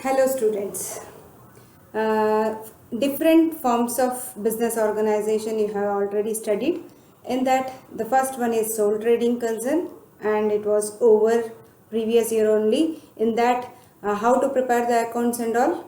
Hello students. Uh, Different forms of business organization you have already studied. In that, the first one is sole trading concern, and it was over previous year only. In that, how to prepare the accounts and all.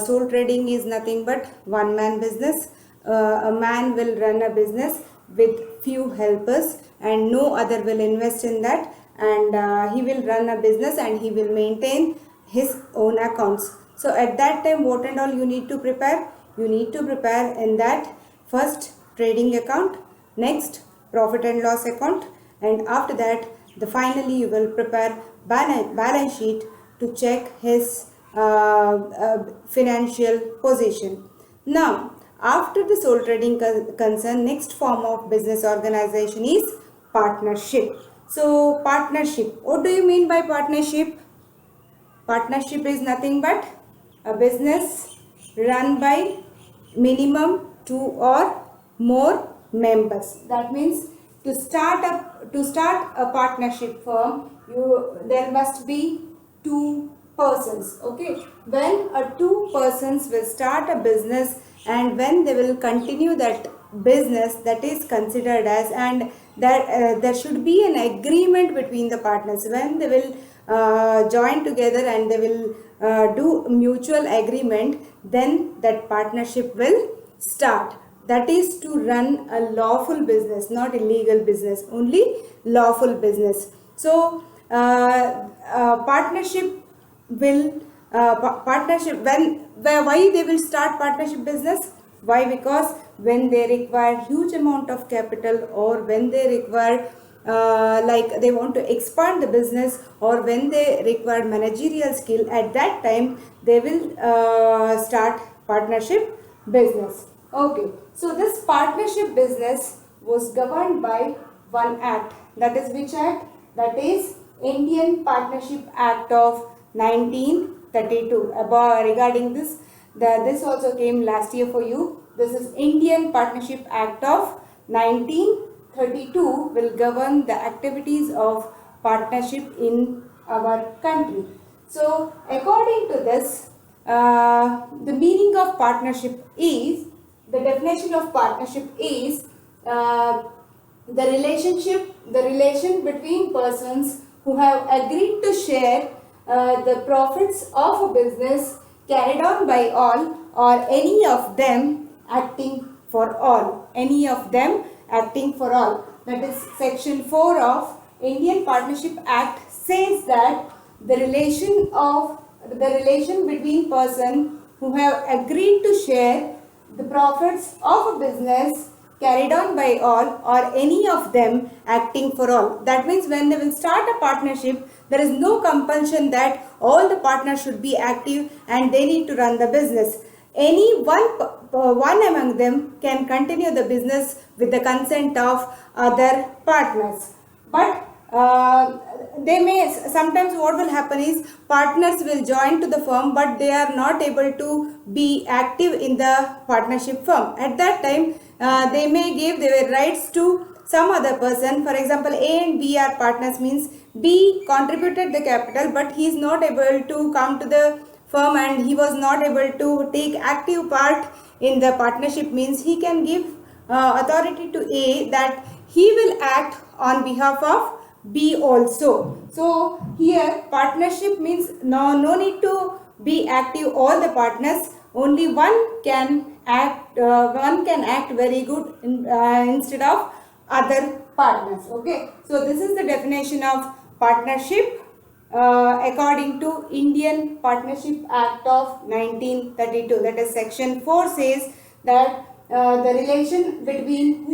Sole trading is nothing but one man business. A man will run a business with few helpers and no other will invest in that, and he will run a business and he will maintain his own accounts. So at that time, what and all you need to prepare? You need to prepare in that first trading account, next profit and loss account, and after that the finally you will prepare balance sheet to check his financial position. Now, after the sole trading concern, next form of business organization is partnership. So partnership, what do you mean by partnership? Partnership is nothing but a business run by minimum 2 or more members. That means to start a partnership firm, there must be 2 persons. Okay, when a 2 persons will start a business and when they will continue that business, that is considered as, and there should be an agreement between the partners when they will join together and they will do mutual agreement, then that partnership will start. That is to run a lawful business, not illegal business, only lawful business. So partnership will partnership why they will start partnership business? Why? Because when they require huge amount of capital, or when they require like they want to expand the business, or when they require managerial skill, at that time they will start partnership business. Okay, so this partnership business was governed by one act. That is which act? That is Indian Partnership Act of 1932. Regarding this, this also came last year for you. This is Indian Partnership Act of 1932 will govern the activities of partnership in our country. So according to this, the meaning of partnership is, the definition of partnership is the relation between persons who have agreed to share the profits of a business carried on by all, or any of them acting for all. Any of them acting for all. That is section 4 of Indian Partnership Act says that the relation between person who have agreed to share the profits of a business carried on by all, or any of them acting for all. That means when they will start a partnership, there is no compulsion that all the partners should be active and they need to run the business. Any one among them can continue the business with the consent of other partners. But they may sometimes, what will happen is, partners will join to the firm but they are not able to be active in the partnership firm. At that time they may give their rights to some other person. For example, A and B are partners, means B contributed the capital but he is not able to come to the firm and he was not able to take active part in the partnership, means he can give authority to A that he will act on behalf of B also. So here partnership means no need to be active all the partners, only one can act very good instead of other partners. Okay, so this is the definition of partnership according to Indian Partnership Act of 1932. That is section 4 says that the relation between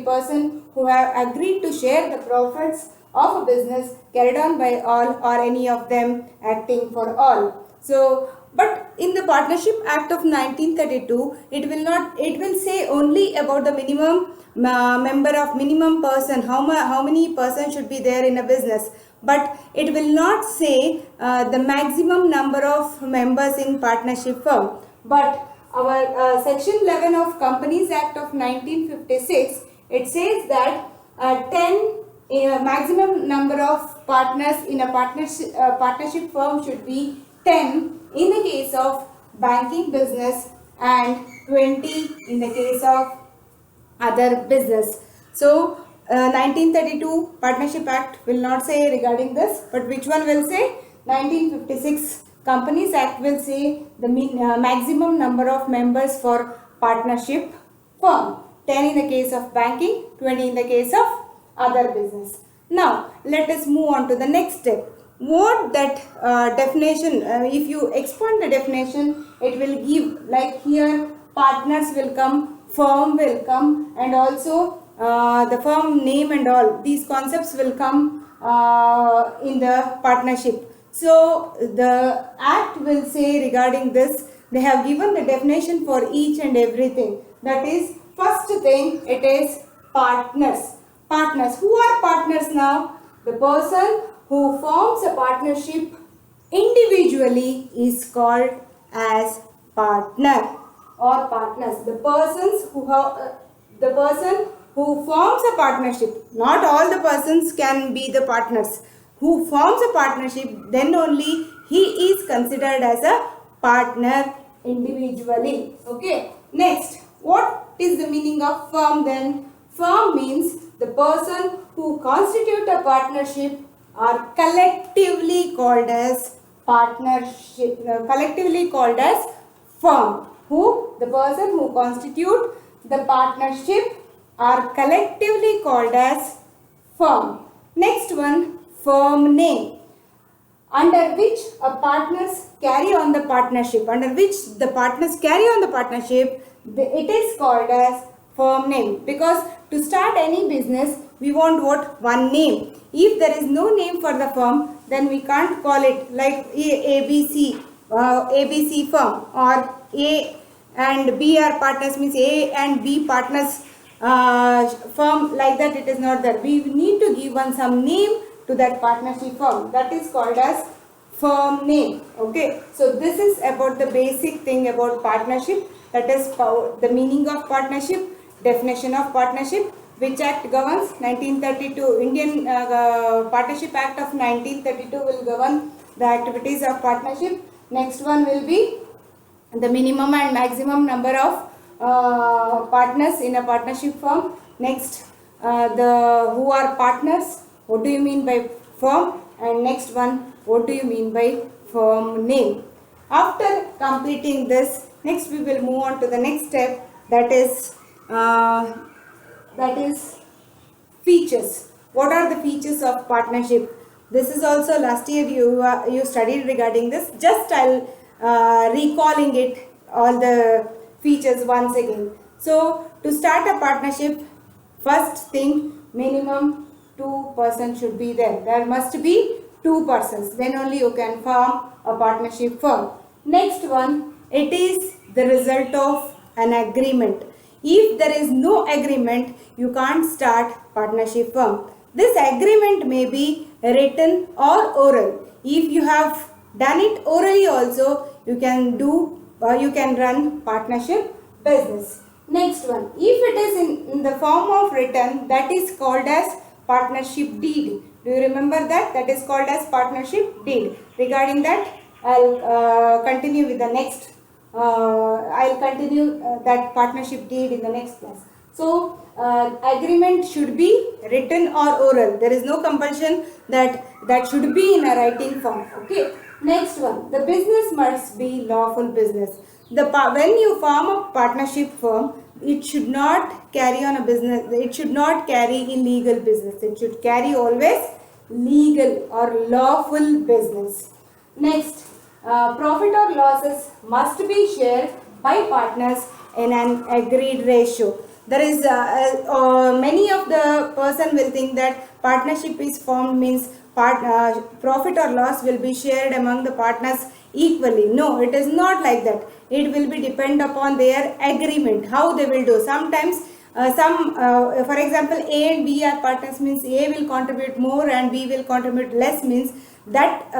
person who have agreed to share the profits of a business carried on by all, or any of them acting for all. So but in the Partnership Act of 1932, it will say only about the minimum minimum person, how many persons should be there in a business, but it will not say the maximum number of members in partnership firm. But our section 11 of Companies Act of 1956, it says that 10 maximum number of partners in a partnership firm should be 10 in the case of banking business and 20 in the case of other business. So 1932 Partnership Act will not say regarding this, but which one will say? 1956 Companies Act will say the maximum number of members for partnership firm. 10 in the case of banking, 20 in the case of other business. Now let us move on to the next step. What that definition, if you expand the definition, it will give, like here partners will come, firm will come, and also the firm name and all these concepts will come in the partnership. So the act will say regarding this, they have given the definition for each and everything. That is, first thing, it is partners. Partners. Who are partners now? The person who forms a partnership individually is called as partner or partners. The person who forms a partnership, not all the persons can be the partners. Who forms a partnership, then only he is considered as a partner individually. Okay. Next, what is the meaning of firm then? Firm means the person who constitute a partnership are collectively called as partnership, collectively called as firm. Who? The person who constitute the partnership are collectively called as firm. Next one, firm name, under which a partners carry on the partnership, it is called as firm name. Because to start any business, we want what? One name. If there is no name for the firm, then we can't call it like ABC, ABC firm, or A and B are partners, means A and B partners firm, like that. It is not there. We need to give some name to that partnership firm. That is called as firm name. Okay. So this is about the basic thing about partnership. That is the meaning of partnership, definition of partnership. Which act governs? 1932. Indian Partnership Act of 1932 will govern the activities of partnership. Next one will be the minimum and maximum number of partners in a partnership firm. Next, the who are partners, what do you mean by firm, and next one, what do you mean by firm name. After completing this, next we will move on to the next step, that is features. What are the features of partnership? This is also last year you studied regarding this. Just I'll recalling it, all the features once again. So to start a partnership, first thing, minimum 2 persons should be there. There must be 2 persons. Then only you can form a partnership firm. Next one, it is the result of an agreement. If there is no agreement, you can't start partnership firm. This agreement may be written or oral. If you have done it orally also, you can run partnership business. Next one, if it is in the form of written, that is called as partnership deed. Do you remember that? That is called as partnership deed. Regarding that, I'll continue with the next. I'll continue that partnership deed in the next class. So, agreement should be written or oral. There is no compulsion that should be in a writing form. Okay. Next one, the business must be lawful business. When you form a partnership firm, it should not carry on a business. It should not carry illegal business. It should carry always legal or lawful business. Next, profit or losses must be shared by partners in an agreed ratio. There is many of the person will think that partnership is formed means profit or loss will be shared among the partners equally. No, it is not like that. It will be depend upon their agreement, how they will do. Sometimes for example, A and B are partners, means A will contribute more and B will contribute less, means that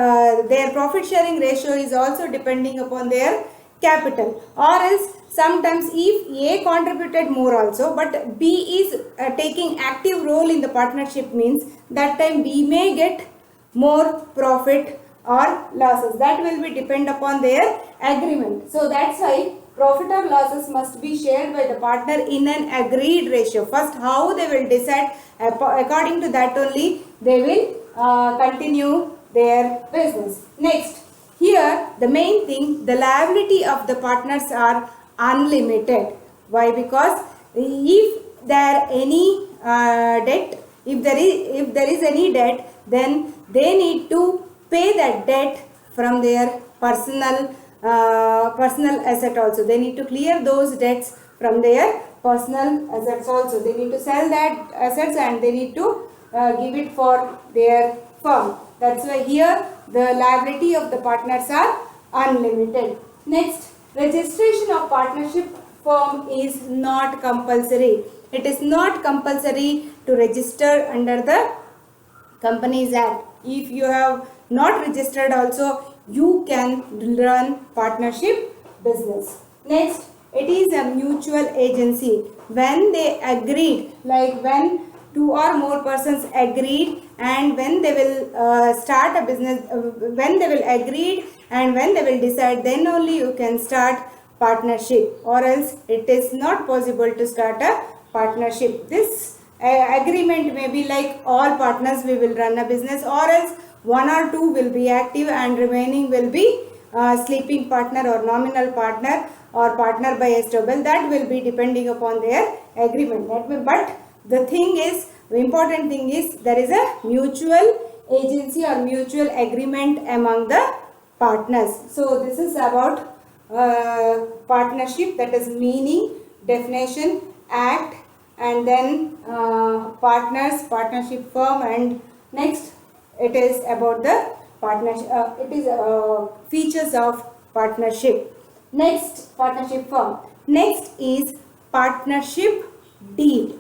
their profit sharing ratio is also depending upon their capital. Or else sometimes if A contributed more also, but B is taking active role in the partnership, means that time B may get more profit or losses. That will be depend upon their agreement. So that's why profit or losses must be shared by the partner in an agreed ratio. First, how they will decide, according to that only they will continue their business. Next, here the main thing, the liability of the partners are unlimited. Why? Because if there any debt, if there is any debt, then they need to pay that debt from their personal asset also. They need to clear those debts from their personal assets also. They need to sell that assets and they need to give it for their firm. That's why here the liability of the partners are unlimited. Next, registration of partnership firm is not compulsory. It is not compulsory to register under the Companies Act. If you have not registered also, you can run partnership business. Next, it is a mutual agency. When they agreed, like when two or more persons agreed, and when they will start a business, when they will agreed and when they will decide, then only you can start partnership, or else it is not possible to start a partnership. This agreement may be like all partners we will run a business, or else one or two will be active and remaining will be sleeping partner or nominal partner or partner by established. That will be depending upon their agreement. But the thing is, the important thing is, there is a mutual agency or mutual agreement among the partners. So this is about partnership, that is meaning, definition, act, and then partners, partnership firm, and next it is about the partnership, it is features of partnership. Next, partnership firm. Next is partnership deed.